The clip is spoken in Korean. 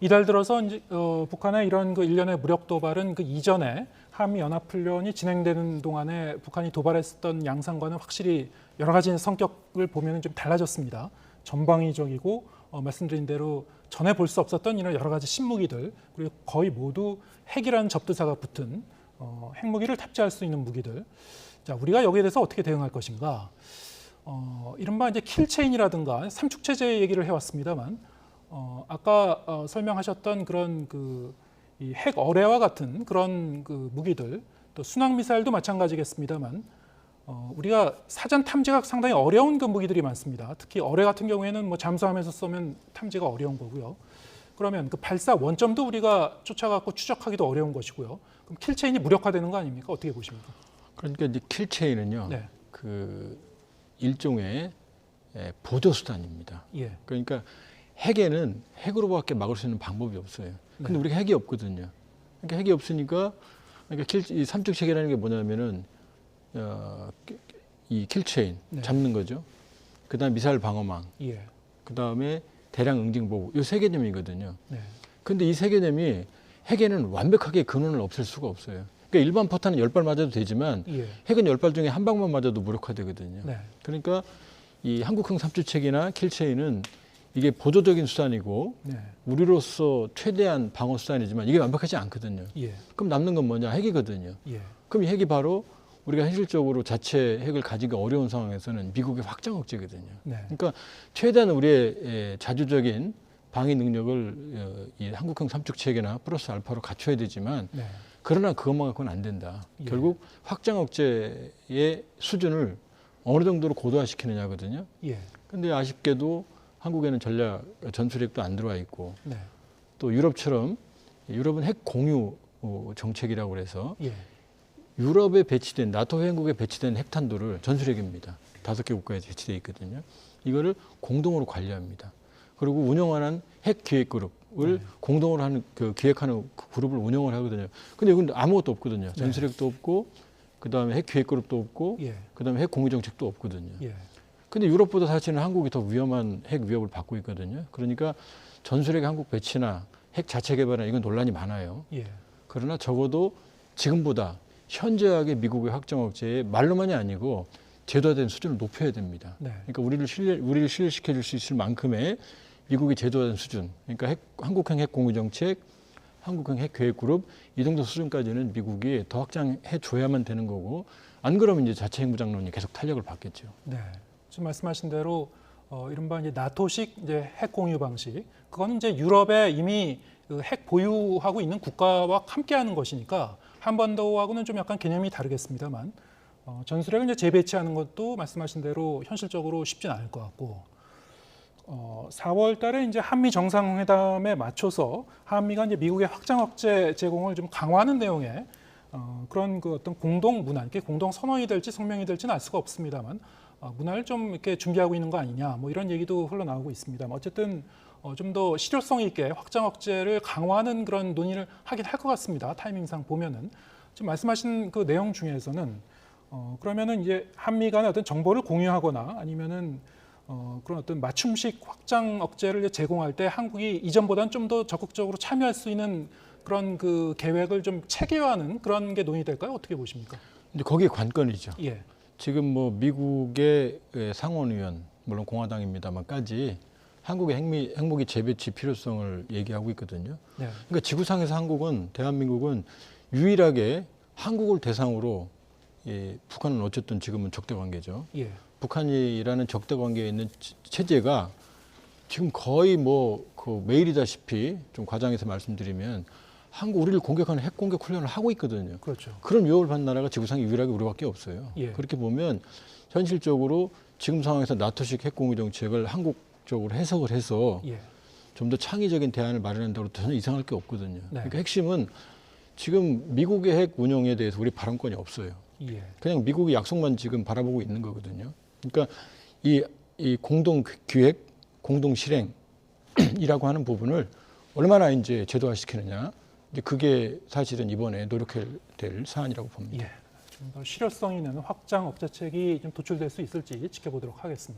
이달 들어서 이제 북한의 이런 그 일련의 무력 도발은 그 이전에 한미 연합훈련이 진행되는 동안에 북한이 도발했었던 양상과는 확실히 여러 가지 성격을 보면 좀 달라졌습니다. 전방위적이고 말씀드린 대로 전에 볼 수 없었던 이런 여러 가지 신무기들, 그리고 거의 모두 핵이라는 접두사가 붙은 핵무기를 탑재할 수 있는 무기들. 자, 우리가 여기에 대해서 어떻게 대응할 것인가? 이른바 이제 킬체인이라든가 삼축 체제 얘기를 해왔습니다만, 아까 설명하셨던 그런 이 핵 어뢰와 같은 그런 그 무기들, 또 순항 미사일도 마찬가지겠습니다만, 우리가 사전 탐지가 상당히 어려운 그 무기들이 많습니다. 특히 어뢰 같은 경우에는 뭐 잠수함에서 쏘면 탐지가 어려운 거고요. 그러면 그 발사 원점도 우리가 쫓아갖고 추적하기도 어려운 것이고요. 그럼 킬체인이 무력화되는 거 아닙니까? 어떻게 보십니까? 그러니까 이제 킬체인은요, 네. 그 일종의 보조 수단입니다. 예. 그러니까 핵에는 핵으로밖에 막을 수 있는 방법이 없어요. 근데 네. 우리가 핵이 없거든요. 그러니까 핵이 없으니까 이 삼축 체계라는 게 뭐냐면은 이 킬체인 네. 잡는 거죠. 그다음 미사일 방어망, 예. 그다음에 대량 응징 보고 이 세 개념이거든요. 네. 근데 이 세 개념이 핵에는 완벽하게 근원을 없앨 수가 없어요. 그러니까 일반 포탄은 10발 맞아도 되지만 예. 핵은 10발 중에 한 방만 맞아도 무력화되거든요. 네. 그러니까 이 한국형 삼축체계나 킬체인은 이게 보조적인 수단이고 네. 우리로서 최대한 방어 수단이지만 이게 완벽하지 않거든요. 예. 그럼 남는 건 뭐냐? 핵이거든요. 예. 그럼 이 핵이 바로 우리가 현실적으로 자체 핵을 가지기 어려운 상황에서는 미국의 확장 억제거든요. 네. 그러니까 최대한 우리의 자주적인 방위 능력을 이 한국형 삼축체계나 플러스 알파로 갖춰야 되지만 네. 그러나 그것만 갖고는 안 된다. 예. 결국 확장 억제의 수준을 어느 정도로 고도화시키느냐거든요. 예. 근데 아쉽게도 한국에는 전술핵도 안 들어와 있고 네. 또 유럽처럼 유럽은 핵 공유 정책이라고 그래서 예. 유럽에 배치된 나토 회원국에 배치된 핵탄두를 전술핵입니다. 5개 국가에 배치되어 있거든요. 이거를 공동으로 관리합니다. 그리고 운영하는 핵 기획 그룹을 공동으로 하는 그 기획하는 그 그룹을 운영을 하거든요. 근데 이건 아무것도 없거든요. 전술핵도 없고 그다음에 핵 기획 그룹도 없고 예. 그다음에 핵 공유 정책도 없거든요. 예. 근데 유럽보다 사실은 한국이 더 위험한 핵 위협을 받고 있거든요. 그러니까 전술핵 한국 배치나 핵 자체 개발이나 이건 논란이 많아요. 예. 그러나 적어도 지금보다 현저하게 미국의 확장 억제에 말로만이 아니고 제도화된 수준을 높여야 됩니다. 네. 그러니까 우리를 신뢰시켜 줄 수 있을 만큼의 미국의 제도화된 수준, 그러니까 한국형 핵 공유 정책, 한국형 핵 계획 그룹 이 정도 수준까지는 미국이 더 확장해 줘야만 되는 거고 안 그러면 이제 자체 핵무장론이 계속 탄력을 받겠죠. 네. 지금 말씀하신 대로 이른바 이제 나토식 이제 핵 공유 방식, 그거는 이제 유럽에 이미 그 핵 보유하고 있는 국가와 함께하는 것이니까 한반도하고는 좀 약간 개념이 다르겠습니다만 전술핵을 이제 재배치하는 것도 말씀하신 대로 현실적으로 쉽진 않을 것 같고 4월달에 이제 한미 정상회담에 맞춰서 한미가 이제 미국의 확장 억제 제공을 좀 강화하는 내용의 그런 그 어떤 공동 문안, 이게 공동 선언이 될지 성명이 될지는 알 수가 없습니다만 문안을 좀 이렇게 준비하고 있는 거 아니냐, 뭐 이런 얘기도 흘러나오고 있습니다. 어쨌든 좀 더 실효성 있게 확장 억제를 강화하는 그런 논의를 하긴 할 것 같습니다. 타이밍상 보면은 지금 말씀하신 그 내용 중에서는 그러면은 이제 한미 간의 어떤 정보를 공유하거나 아니면은 그런 어떤 맞춤식 확장 억제를 제공할 때 한국이 이전보다는 좀 더 적극적으로 참여할 수 있는 그런 그 계획을 좀 체계화하는 그런 게 논의될까요? 어떻게 보십니까? 근데 거기에 관건이죠. 예. 지금 뭐 미국의 상원의원, 물론 공화당입니다만까지 한국의 핵무기 재배치 필요성을 얘기하고 있거든요. 네. 그러니까 지구상에서 대한민국은 유일하게 한국을 대상으로 북한은 어쨌든 지금은 적대 관계죠. 예. 북한이라는 적대 관계에 있는 체제가 지금 거의 그 매일이다시피 좀 과장해서 말씀드리면 우리를 공격하는 핵 공격 훈련을 하고 있거든요. 그렇죠. 그런 위협을 받는 나라가 지구상에 유일하게 우리밖에 없어요. 예. 그렇게 보면 현실적으로 지금 상황에서 나토식 핵 공유 정책을 한국적으로 해석을 해서 예. 좀 더 창의적인 대안을 마련한다고 전혀 이상할 게 없거든요. 네. 그러니까 핵심은 지금 미국의 핵 운영에 대해서 우리 발언권이 없어요. 예. 그냥 미국의 약속만 지금 바라보고 있는 거거든요. 그러니까 이 공동 기획, 공동 실행이라고 하는 부분을 얼마나 이제 제도화시키느냐, 이제 그게 사실은 이번에 노력해야 될 사안이라고 봅니다. 예. 좀 더 실효성 있는 확장 억제책이 좀 도출될 수 있을지 지켜보도록 하겠습니다.